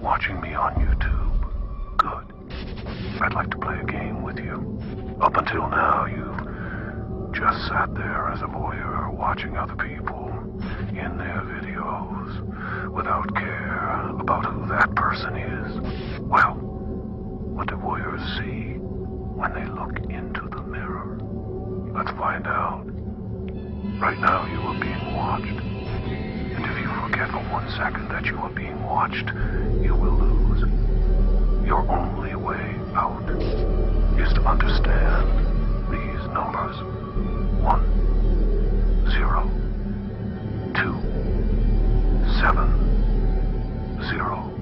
watching me on YouTube. Good. I'd like to play a game with you. Up until now, you've just sat there as a voyeur watching other people in their videos without care about who that person is. Well, what do voyeurs see when they look into the mirror? Let's find out. Right now, you are being watched. And if you forget for 1 second that you are being watched, you will lose. Your only way out is to understand these numbers. 1, 0, 2, 7, 0.